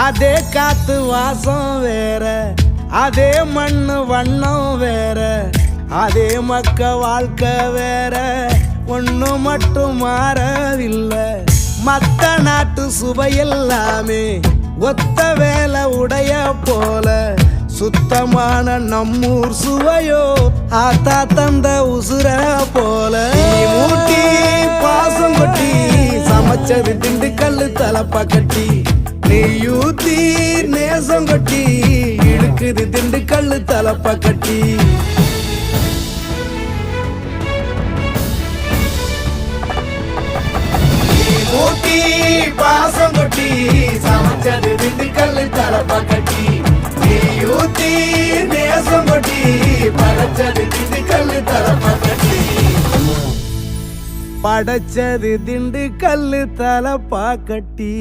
அதே காத்து வாசம் வேற, அதே மண்ணு வண்ணம் வேற, அதே மக்க வாழ்க்கை வேற, ஒண்ணு மட்டும் மாறவில்லை. மத்த நாட்டு சுவையெல்லாமே ஒத்த வேலை உடைய போல, சுத்தமான நம்மூர் சுவையோ ஆத்தா தந்த உசுர போல. மூட்டி பாசம் கொட்டி சமைச்சது திண்டுக்கல் தலப்பா கட்டி, நெய்யூத்தி நேசம் கொட்டி இழுக்குது திண்டுக்கல் தலப்பா கட்டி. மூட்டி பாசம் கொட்டி சமைச்சது திண்டுக்கல் தலப்பா கட்டி, நெய்யூத்தி நேசம் கொட்டி படைச்சது திண்டுக்கல் தலப்பா கட்டி. படைச்சது திண்டுக்கல் தலப்பா கட்டி.